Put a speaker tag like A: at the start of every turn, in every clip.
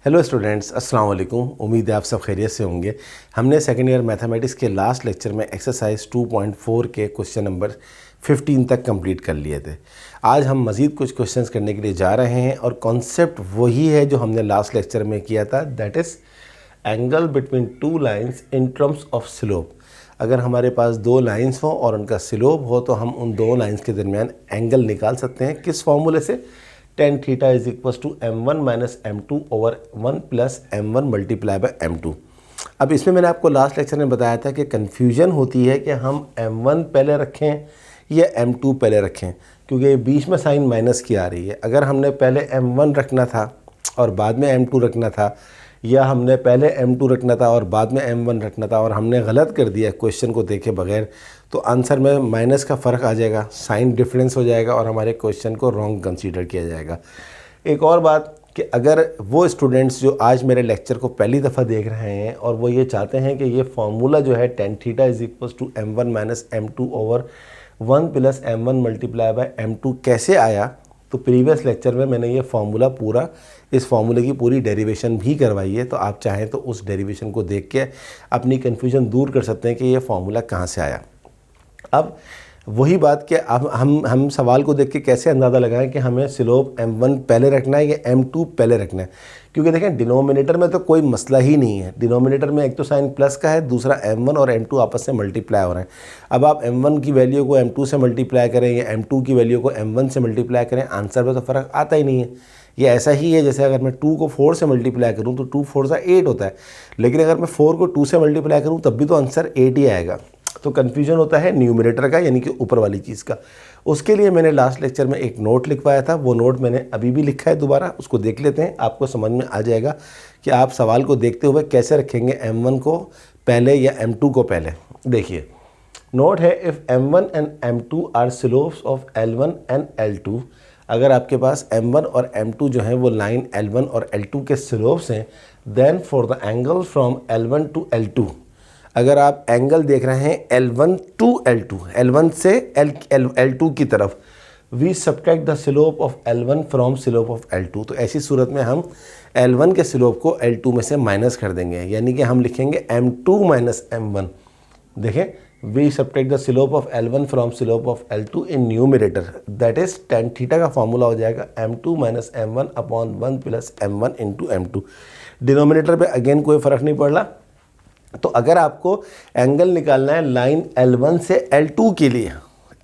A: Hello students, अस्सलाम वालेकुम। उम्मीद है आप सब खैरियत से होंगे। हमने सेकेंड ईयर मैथमेटिक्स के लास्ट लेक्चर में एक्सरसाइज 2.4 के क्वेश्चन नंबर 15 तक कंप्लीट कर लिए थे। आज हम मज़ीद कुछ क्वेश्चंस करने के लिए जा रहे हैं और कॉन्सेप्ट वही है जो हमने लास्ट लेक्चर में किया था, that is angle between two lines in terms of slope. अगर हमारे पास दो लाइन्स हों और उनका स्लोप हो तो हम उन दो लाइन्स के दरमियान एंगल निकाल सकते हैं। किस फॉर्मूले से? tan theta is equal to m1 minus m2 over 1 plus m1 multiply by m2। अब इसमें मैंने आपको लास्ट लेक्चर में बताया था कि कन्फ्यूजन होती है कि हम m1 पहले रखें या m2 पहले रखें, क्योंकि बीच में साइन माइनस की आ रही है। अगर हमने पहले m1 रखना था और बाद में m2 रखना था, या हमने पहले m2 रखना था और बाद में m1 रखना था और हमने गलत कर दिया क्वेश्चन को देखे बगैर, तो आंसर में माइनस का फ़र्क आ जाएगा, साइन डिफरेंस हो जाएगा और हमारे क्वेश्चन को रॉन्ग कंसीडर किया जाएगा। एक और बात कि अगर वो स्टूडेंट्स जो आज मेरे लेक्चर को पहली दफ़ा देख रहे हैं और वो ये चाहते हैं कि ये फार्मूला जो है tan theta is equal to m1 minus m2 over 1 plus m1 multiply by m2 कैसे आया, तो प्रीवियस लेक्चर में मैंने ये फार्मूला पूरा, इस फार्मूले की पूरी डेरिवेशन भी करवाई है। तो आप चाहें तो उस डेरिवेशन को देख के अपनी कन्फ्यूजन दूर कर सकते हैं कि ये फार्मूला कहाँ से आया। अब वही बात कि अब हम सवाल को देख के कैसे अंदाज़ा लगाएं कि हमें स्लोप m1 पहले रखना है या m2 पहले रखना है, क्योंकि देखें डिनोमिनेटर में तो कोई मसला ही नहीं है। डिनोमिनेटर में एक तो साइन प्लस का है, दूसरा m1 और m2 आपस में मल्टीप्लाई हो रहे हैं। अब आप m1 की वैल्यू को m2 से मल्टीप्लाई करें या m2 की वैल्यू को m1 से मल्टीप्लाई करें, आंसर में तो फ़र्क आता ही नहीं है। ये ऐसा ही है जैसे अगर मैं 2 को 4 से मल्टीप्लाई करूँ तो 2 4 से 8 होता है, लेकिन अगर मैं 4 को 2 से मल्टीप्लाई करूँ तब भी तो आंसर 8 ही आएगा। तो कन्फ्यूजन होता है न्यूमरेटर का, यानी कि ऊपर वाली चीज़ का। उसके लिए मैंने लास्ट लेक्चर में एक नोट लिखवाया था, वो नोट मैंने अभी भी लिखा है, दोबारा उसको देख लेते हैं, आपको समझ में आ जाएगा कि आप सवाल को देखते हुए कैसे रखेंगे m1 को पहले या m2 को पहले। देखिए नोट है, if m1 and m2 are slopes of l1 and l2। अगर आपके पास m1 और m2 जो हैं वो लाइन l1 और l2 के स्लोप्स हैं, then for the angle from l1 to l2, अगर आप एंगल देख रहे हैं L1 टू L2, L1 से L2 की तरफ, we subtract the slope of L1 from slope of L2। तो ऐसी सूरत में हम L1 के स्लोप को L2 में से माइनस कर देंगे, यानी कि हम लिखेंगे M2 माइनस M1। देखें, we subtract the slope of L1 from slope of L2 in numerator, that is tan theta का फॉर्मूला हो जाएगा M2 minus M1 upon 1 plus M1 into M2। Denominator पे अगेन कोई फ़र्क नहीं पड़ रहा। तो अगर आपको एंगल निकालना है लाइन L1 से L2 के लिए,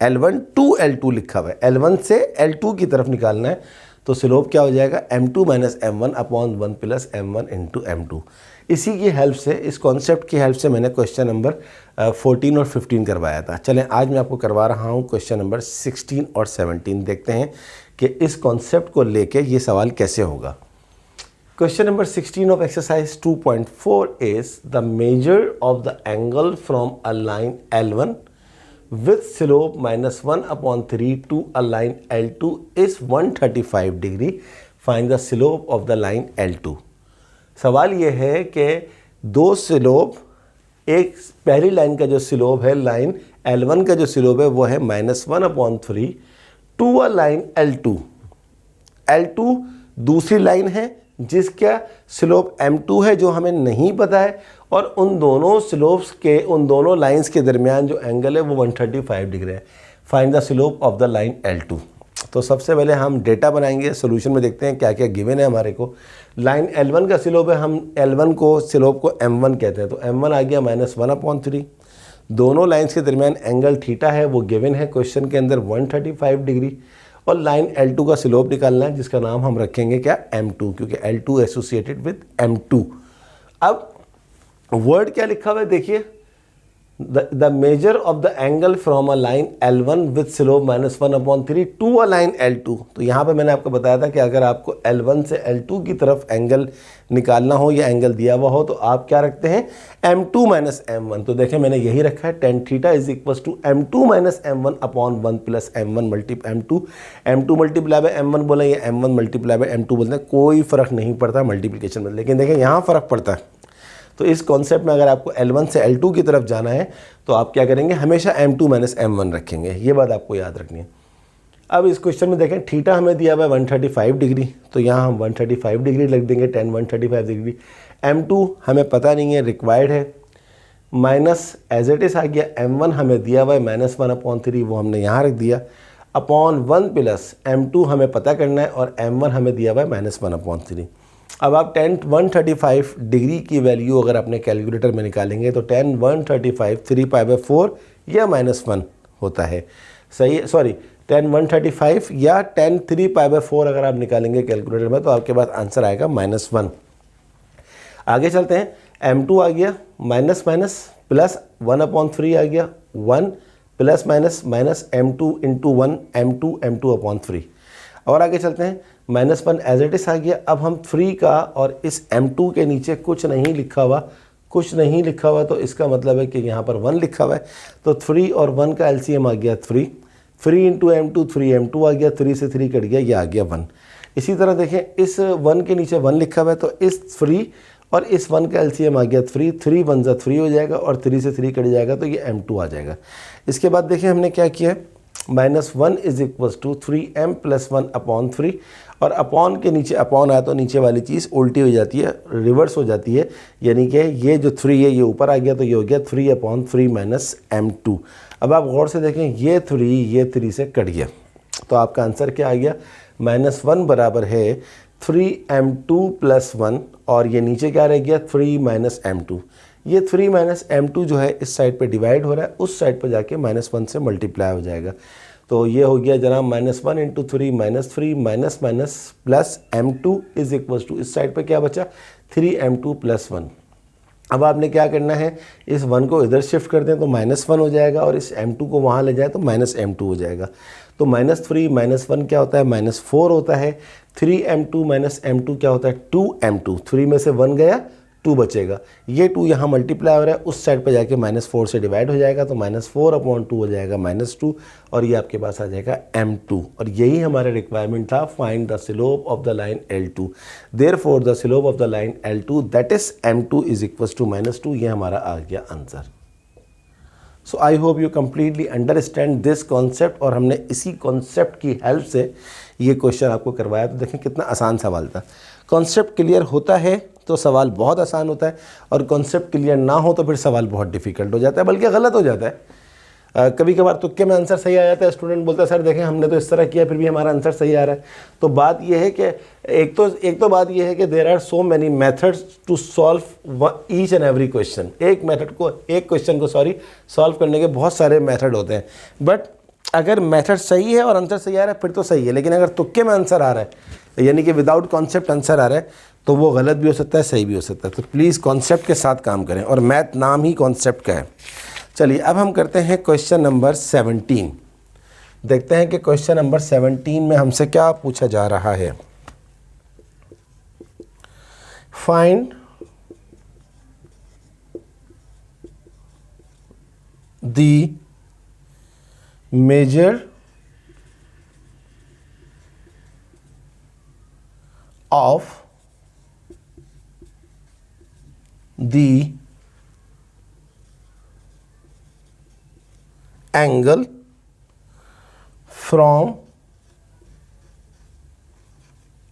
A: L1 टू L2 लिखा हुआ है, L1 से L2 की तरफ निकालना है, तो स्लोप क्या हो जाएगा M2 minus M1 upon 1 plus M1 into M2। इसी की हेल्प से, इस कॉन्सेप्ट की हेल्प से मैंने क्वेश्चन नंबर 14 और 15 करवाया था। चलें आज मैं आपको करवा रहा हूँ क्वेश्चन नंबर 16 और 17। देखते हैं कि इस कॉन्सेप्ट को लेके ये सवाल कैसे होगा। Question number 16 of exercise 2.4 is the measure of the angle from a line L1 with slope minus 1 upon 3 to a line L2 is 135 degree. Find the slope of the line L2. सवाल ये है कि दो slope, एक पहली line का जो slope है लाइन L1 का जो स्लोप है वो है -1 upon 3 to a line L2। L2 दूसरी लाइन है जिसका स्लोप m2 है जो हमें नहीं पता है, और उन दोनों स्लोप्स के, उन दोनों लाइंस के दरमियान जो एंगल है वो 135 डिग्री है। Find the slope of the line L2। तो सबसे पहले हम डेटा बनाएंगे, सोल्यूशन में देखते हैं क्या क्या गिवन है हमारे को। लाइन L1 का स्लोप है, हम L1 को स्लोप को m1 कहते हैं, तो m1 आ गया -1 अपॉन 3। दोनों लाइन्स के दरमियान एंगल थीटा है, वो गिवन है क्वेश्चन के अंदर 135 डिग्री, और लाइन L2 का स्लोप निकालना है जिसका नाम हम रखेंगे क्या, M2, क्योंकि L2 एसोसिएटेड विद M2। अब वर्ड क्या लिखा हुआ है देखिए, the measure of the angle from a line L1 with slope -1 upon 3 to a line L2। तो यहाँ पे मैंने आपको बताया था कि अगर आपको L1 से L2 की तरफ एंगल निकालना हो या एंगल दिया हुआ हो तो आप क्या रखते हैं, M2 माइनस M1। तो देखें मैंने यही रखा है, tan theta is equal to M2 minus M1 upon 1 plus M1 M2 multiply by M1 बोला या M1 मल्टीप्लाई बाय M2 बोलते हैं, कोई फ़र्क नहीं पड़ता मल्टीप्लिकेशन में, लेकिन देखें यहाँ फ़र्क पड़ता है। तो इस कॉन्सेप्ट में अगर आपको L1 से L2 की तरफ जाना है तो आप क्या करेंगे, हमेशा M2 माइनस M1 रखेंगे, ये बात आपको याद रखनी है। अब इस क्वेश्चन में देखें थीटा हमें दिया हुआ है 135 डिग्री, तो यहाँ हम 135 डिग्री लिख देंगे, tan 135 डिग्री। m2 हमें पता नहीं है, रिक्वायर्ड है, माइनस एज इट इज़ आ गया, m1 हमें दिया हुआ है -1/3, वो हमने यहाँ रख दिया, अपॉन 1 प्लस m2 हमें पता करना है और m1 हमें दिया हुआ है -1/3। अब आप tan 135 डिग्री की वैल्यू अगर अपने कैलकुलेटर में निकालेंगे तो tan 135 3π/4 या -1 होता है, सही है, सॉरी tan 135 या tan 3π/4 अगर आप निकालेंगे कैलकुलेटर में तो आपके पास आंसर आएगा -1। आगे चलते हैं, m2 आ गया माइनस माइनस प्लस 1/3 आ गया, 1 plus minus minus m2 into 1 m2/3। और आगे चलते हैं, -1 एज इट इज़ आ गया। अब हम 3 का और इस m2 के नीचे कुछ नहीं लिखा हुआ, तो इसका मतलब है कि यहाँ पर 1 लिखा हुआ है, तो 3 और 1 का LCM आ गया 3 इंटू m2 3m2 आ गया, 3 से 3 कट गया, ये आ गया 1। इसी तरह देखें, इस 1 के नीचे 1 लिखा हुआ है, तो इस 3 और इस 1 का LCM आ गया 3 1 ज़ा 3 हो जाएगा और 3 से 3 कट जाएगा, तो ये m2 आ जाएगा। इसके बाद देखिए हमने क्या किया है, -1 इज इक्वल्स टू 3m + 1/3, और अपॉन के नीचे अपॉन आया तो नीचे वाली चीज़ उल्टी हो जाती है, रिवर्स हो जाती है, यानी कि ये जो 3 है ये ऊपर आ गया, तो ये हो गया 3/3 - m2। अब आप गौर से देखें, ये 3 से कट गया, तो आपका आंसर क्या आ गया, -1 बराबर है 3m2 + 1, और ये नीचे क्या रह गया 3 - m2। ये 3 - m2 जो है इस साइड पे डिवाइड हो रहा है, उस साइड पे जाके -1 से मल्टीप्लाई हो जाएगा, तो ये हो गया जनाब -1 × 3 -3 minus plus m2 is equal to, इस साइड पे क्या बचा 3m2 + 1। अब आपने क्या करना है, इस 1 को इधर शिफ्ट कर दें तो -1 हो जाएगा, और इस m2 को वहाँ ले जाए तो -m2 हो जाएगा, तो -3 - 1 क्या होता है -4 होता है, 3m2 - m2 क्या होता है 2m2, 3 में से 1 गया 2 बचेगा, ये 2 यहाँ मल्टीप्लाई हो रहा है, उस साइड पे जाके -4 से डिवाइड हो जाएगा, तो -4/2 हो जाएगा -2, और ये आपके पास आ जाएगा m2, और यही हमारा रिक्वायरमेंट था, find the slope of the line L2, therefore the slope of the line L2 that is m2 is equals to -2, ये हमारा आ गया answer. So I hope you completely understand this concept, और हमने इसी कॉन्सेप्ट की help से ये क्वेश्चन आपको करवाया, तो देखें कितना आसान सवाल था। कॉन्सेप्ट क्लियर होता है तो सवाल बहुत आसान होता है, और कॉन्सेप्ट क्लियर ना हो तो फिर सवाल बहुत डिफ़िकल्ट हो जाता है, बल्कि गलत हो जाता है। कभी कभार तुक्के में आंसर सही आ जाता है, स्टूडेंट बोलता है सर देखें हमने तो इस तरह किया फिर भी हमारा आंसर सही आ रहा है। तो बात यह है कि एक तो बात यह है कि there are so many methods to solve each and every question. एक क्वेश्चन को सॉल्व करने के बहुत सारे मेथड होते हैं, बट अगर मेथड सही है और आंसर सही आ रहा है फिर तो सही है, लेकिन अगर तुक्के में आंसर आ रहा है, यानी कि विदाउट कॉन्सेप्ट आंसर आ रहा है, तो वो गलत भी हो सकता है, सही भी हो सकता है। तो प्लीज़ कॉन्सेप्ट के साथ काम करें, और मैथ नाम ही कॉन्सेप्ट का है। चलिए अब हम करते हैं क्वेश्चन नंबर 17। देखते हैं कि क्वेश्चन नंबर 17 में हमसे क्या पूछा जा रहा है। Find the measure of the angle from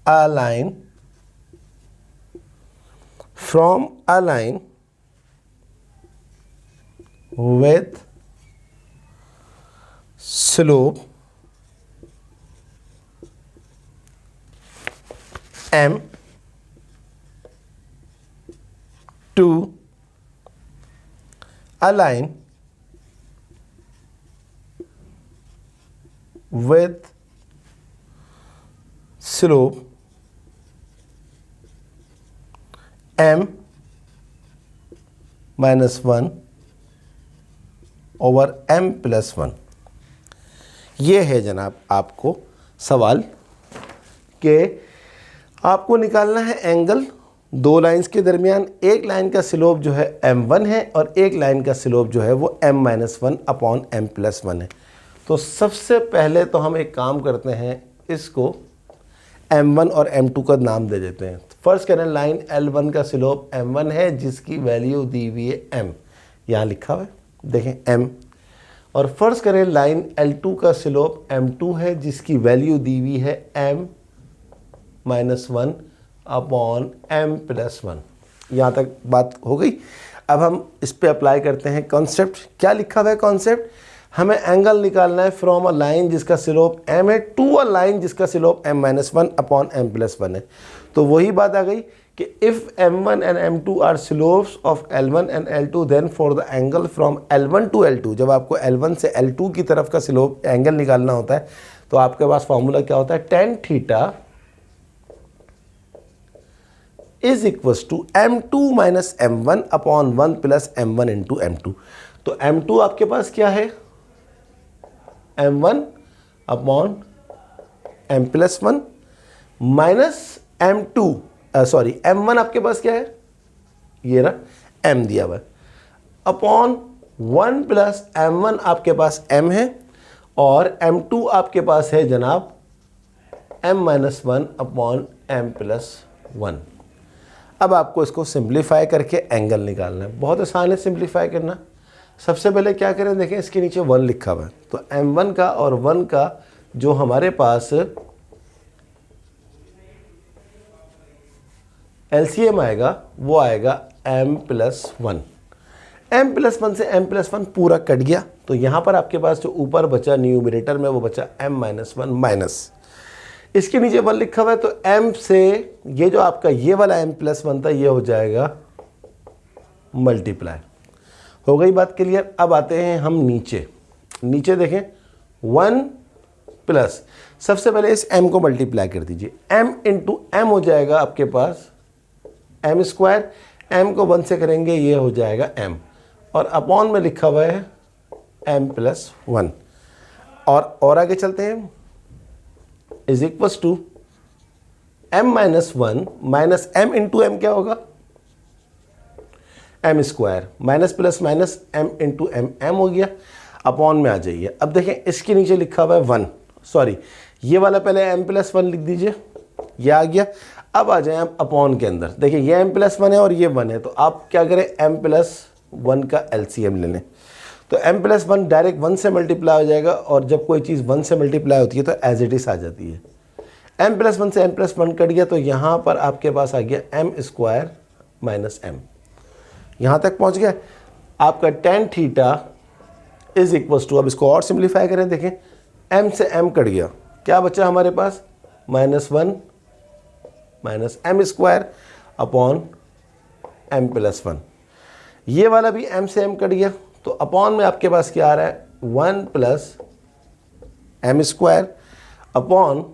A: a line with slope m to a line with slope m - 1 over m + 1। ये है जनाब आपको सवाल के आपको निकालना है एंगल दो लाइंस के दरमियान। एक लाइन का स्लोप जो है m1 है और एक लाइन का स्लोप जो है वो m - 1/m + 1 है। तो सबसे पहले तो हम एक काम करते हैं, इसको m1 और m2 का नाम दे देते हैं। फर्स्ट करें, लाइन L1 का स्लोप m1 है जिसकी वैल्यू दी हुई है m, यहाँ लिखा हुआ है देखें m, और फर्ज करें लाइन L2 का स्लोप m2 है जिसकी वैल्यू दी हुई है m-1 अपॉन m+1। यहाँ तक बात हो गई। अब हम इस पे अप्लाई करते हैं कॉन्सेप्ट। क्या लिखा हुआ है कॉन्सेप्ट? हमें एंगल निकालना है फ्रॉम अ लाइन जिसका स्लोप m है टू अ लाइन जिसका स्लोप m-1 अपॉन m+1 है। तो वही बात आ गई कि if m1 and m2 are slopes of L1 and L2 then for the angle from L1 to L2, जब आपको L1 से L2 की तरफ का स्लोप एंगल निकालना होता है तो आपके पास फॉर्मूला क्या होता है? tan theta is equals to m2 minus m1 upon 1 plus m1 into m2। तो m2 आपके पास क्या है? m1 upon m+1 minus m2 sorry m1 आपके पास क्या है? ये रहा m दिया हुआ है, अपॉन 1 प्लस m1 आपके पास m है और m2 आपके पास है जनाब m-1 अपॉन m+1। अब आपको इसको सिंप्लीफाई करके एंगल निकालना है। बहुत आसान है सिंप्लीफाई करना। सबसे पहले क्या करें, देखें इसके नीचे 1 लिखा हुआ है तो m1 का और 1 का जो हमारे पास LCM आएगा वो आएगा m+1। m+1 से m+1 पूरा कट गया तो यहाँ पर आपके पास जो ऊपर बचा न्यूमरेटर में वो बचा m-1 माइनस, इसके नीचे 1 लिखा हुआ है तो m से ये जो आपका ये वाला m+1 था ये हो जाएगा मल्टीप्लाई। हो गई बात क्लियर। अब आते हैं हम नीचे देखें 1 प्लस, सबसे पहले इस m को मल्टीप्लाई कर दीजिए, m इंटू m हो जाएगा आपके पास m², m को 1 से करेंगे ये हो जाएगा m और अपॉन में लिखा हुआ है m+1। और आगे चलते हैं, is equals to m-1 minus m into m क्या होगा? m², minus plus minus m into m हो गया, अपॉन में आ जाइए। अब देखें इसके नीचे लिखा हुआ है 1, सॉरी ये वाला पहले m+1 लिख दीजिए, ये आ गया। अब आ जाए आप अपॉन के अंदर, देखिए ये m+1 है और ये 1 है तो आप क्या करें m+1 का LCM ले लें। तो m+1 डायरेक्ट 1 से मल्टीप्लाई हो जाएगा और जब कोई चीज़ 1 से मल्टीप्लाई होती है तो एज इट इज़ आ जाती है। m+1 से m+1 कट गया तो यहाँ पर आपके पास आ गया m² माइनस m। यहाँ तक पहुँच गया आपका tan theta is equals to, अब इसको और सिंप्लीफाई करें, देखें m से m कट गया, क्या बचा हमारे पास? -1 माइनस m² अपॉन m+1। ये वाला भी m से m कट गया तो अपॉन में आपके पास क्या आ रहा है? 1 प्लस m² अपॉन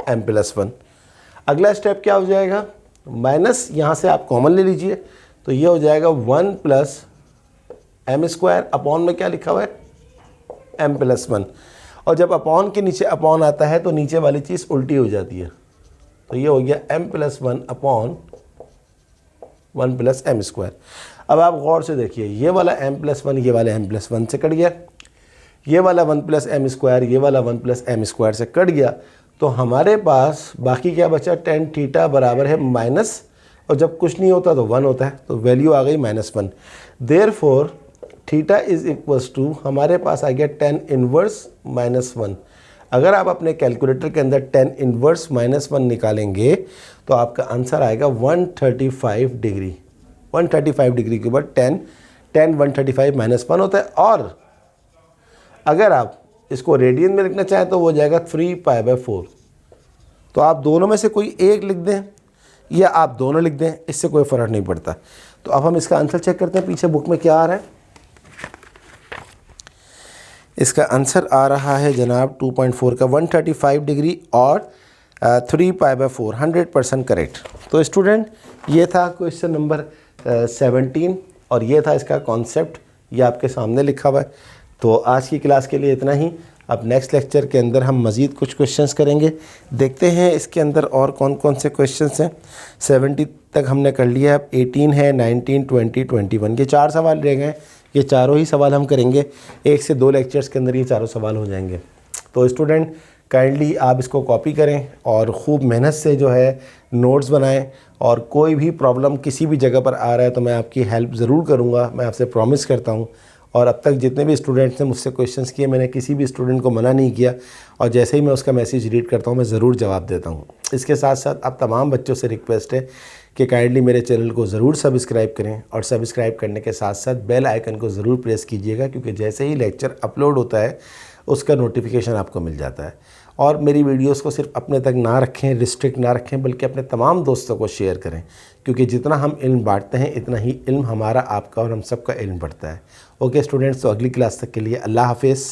A: m+1। अगला स्टेप क्या हो जाएगा? माइनस यहाँ से आप कॉमन ले लीजिए तो ये हो जाएगा 1 प्लस m² अपॉन में क्या लिखा हुआ है? m+1। और जब अपॉन के नीचे अपॉन आता है तो नीचे वाली चीज़ उल्टी हो जाती है तो ये हो गया m+1 अपॉन 1 प्लस m²। अब आप गौर से देखिए ये वाला m+1 ये वाला m+1 से कट गया, ये वाला 1 प्लस m² ये वाला 1 प्लस m² से कट गया तो हमारे पास बाकी क्या बचा? tan थीटा बराबर है माइनस, और जब कुछ नहीं होता तो 1 होता है तो वैल्यू आ गई -1। Therefore theta is equals to हमारे पास आ गया tan इनवर्स -1। अगर आप अपने कैलकुलेटर के अंदर tan इनवर्स -1 निकालेंगे तो आपका आंसर आएगा 135 डिग्री। 135 डिग्री के बाद tan 135 -1 होता है। और अगर आप इसको रेडियन में लिखना चाहें तो वो हो जाएगा 3π/4। तो आप दोनों में से कोई एक लिख दें या आप दोनों लिख दें, इससे कोई फ़र्क नहीं पड़ता। तो अब हम इसका आंसर चेक करते हैं पीछे बुक में क्या आ रहा है। इसका आंसर आ रहा है जनाब 2.4 का 135 डिग्री और 3π/4, 100% करेक्ट। तो स्टूडेंट ये था क्वेश्चन नंबर 17 और ये था इसका कॉन्सेप्ट, ये आपके सामने लिखा हुआ है। तो आज की क्लास के लिए इतना ही। अब नेक्स्ट लेक्चर के अंदर हम मज़ीद कुछ क्वेश्चंस करेंगे, देखते हैं इसके अंदर और कौन कौन से क्वेश्चंस हैं। 70 तक हमने कर लिया, अब 18 है, 19, 20, 21 ये 4 सवाल रह गए। ये चारों ही सवाल हम करेंगे, 1 से 2 लेक्चर्स के अंदर ये चारों सवाल हो जाएंगे। तो स्टूडेंट काइंडली आप इसको कॉपी करें और ख़ूब मेहनत से जो है नोट्स बनाएं, और कोई भी प्रॉब्लम किसी भी जगह पर आ रहा है तो मैं आपकी हेल्प ज़रूर करूँगा, मैं आपसे प्रॉमिस करता हूँ। और अब तक जितने भी स्टूडेंट्स ने मुझसे क्वेश्चंस किए, मैंने किसी भी स्टूडेंट को मना नहीं किया और जैसे ही मैं उसका मैसेज रीड करता हूँ मैं ज़रूर जवाब देता हूँ। इसके साथ साथ अब तमाम बच्चों से रिक्वेस्ट है कि काइंडली मेरे चैनल को ज़रूर सब्सक्राइब करें और सब्सक्राइब करने के साथ साथ बेल आइकन को ज़रूर प्रेस कीजिएगा, क्योंकि जैसे ही लेक्चर अपलोड होता है उसका नोटिफिकेशन आपको मिल जाता है। और मेरी वीडियोस को सिर्फ अपने तक ना रखें, रिस्ट्रिक्ट ना रखें, बल्कि अपने तमाम दोस्तों को शेयर करें, क्योंकि जितना हम इल्म बांटते हैं इतना ही इल्म हमारा, आपका और हम सबका इल्म बढ़ता है। ओके स्टूडेंट्स, तो अगली क्लास तक के लिए अल्लाह हाफिज़।